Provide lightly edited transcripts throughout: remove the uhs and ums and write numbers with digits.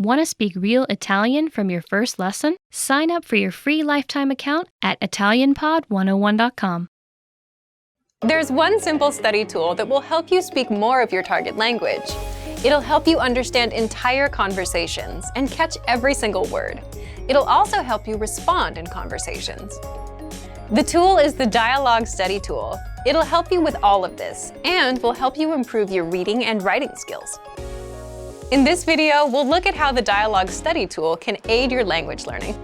Want to speak real Italian from your first lesson? Sign up for your free lifetime account at ItalianPod101.com. There's one simple study tool that will help you speak more of your target language. It'll help you understand entire conversations and catch every single word. It'll also help you respond in conversations. The tool is the Dialogue Study Tool. It'll help you with all of this and will help you improve your reading and writing skills. In this video, we'll look at how the Dialogue Study Tool can aid your language learning.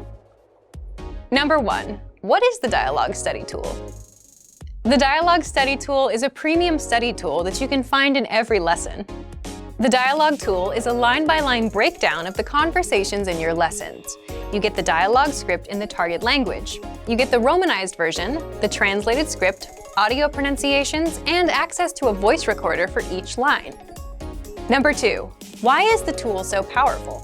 Number 1. What is the Dialogue Study Tool? The Dialogue Study Tool is a premium study tool that you can find in every lesson. The Dialogue Tool is a line-by-line breakdown of the conversations in your lessons. You get the dialogue script in the target language. You get the Romanized version, the translated script, audio pronunciations, and access to a voice recorder for each line. Number 2. Why is the tool so powerful?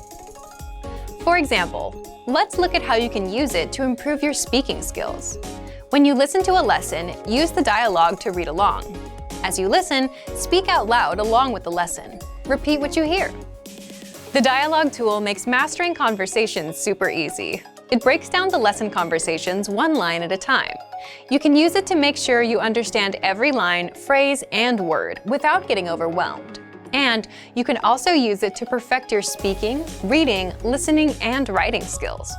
For example, let's look at how you can use it to improve your speaking skills. When you listen to a lesson, use the dialogue to read along. As you listen, speak out loud along with the lesson. Repeat what you hear. The dialogue tool makes mastering conversations super easy. It breaks down the lesson conversations one line at a time. You can use it to make sure you understand every line, phrase, and word without getting overwhelmed. And you can also use it to perfect your speaking, reading, listening, and writing skills.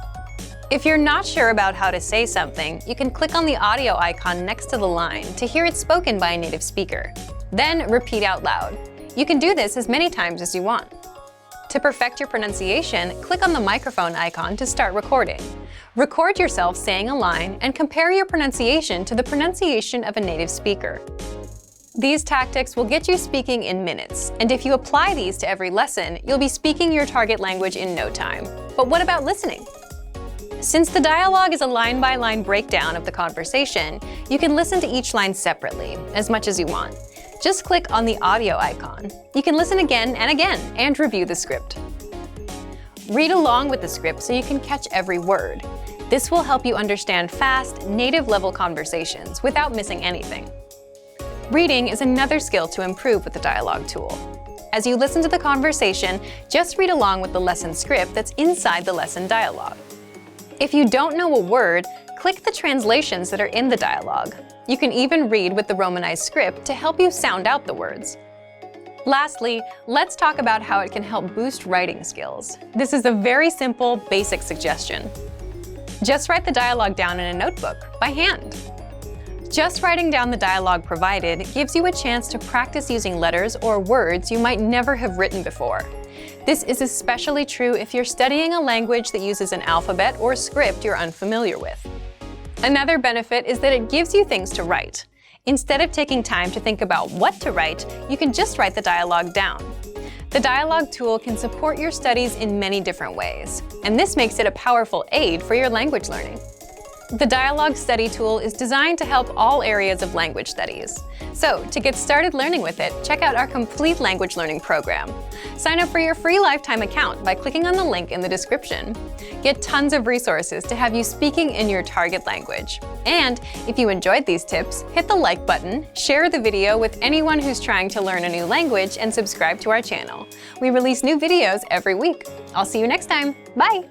If you're not sure about how to say something, you can click on the audio icon next to the line to hear it spoken by a native speaker. Then repeat out loud. You can do this as many times as you want. To perfect your pronunciation, click on the microphone icon to start recording. Record yourself saying a line and compare your pronunciation to the pronunciation of a native speaker. These tactics will get you speaking in minutes, and if you apply these to every lesson, you'll be speaking your target language in no time. But what about listening? Since the dialogue is a line-by-line breakdown of the conversation, you can listen to each line separately, as much as you want. Just click on the audio icon. You can listen again and review the script. Read along with the script so you can catch every word. This will help you understand fast, native-level conversations without missing anything. Reading is another skill to improve with the dialogue tool. As you listen to the conversation, just read along with the lesson script that's inside the lesson dialogue. If you don't know a word, click the translations that are in the dialogue. You can even read with the Romanized script to help you sound out the words. Lastly, let's talk about how it can help boost writing skills. This is a very simple, basic suggestion. Just write the dialogue down in a notebook by hand. Just writing down the dialogue provided gives you a chance to practice using letters or words you might never have written before. This is especially true if you're studying a language that uses an alphabet or script you're unfamiliar with. Another benefit is that it gives you things to write. Instead of taking time to think about what to write, you can just write the dialogue down. The dialogue tool can support your studies in many different ways, and this makes it a powerful aid for your language learning. The Dialogue Study Tool is designed to help all areas of language studies. So, to get started learning with it, check out our complete language learning program. Sign up for your free lifetime account by clicking on the link in the description. Get tons of resources to have you speaking in your target language. And if you enjoyed these tips, hit the like button, share the video with anyone who's trying to learn a new language, and subscribe to our channel. We release new videos every week. I'll see you next time. Bye!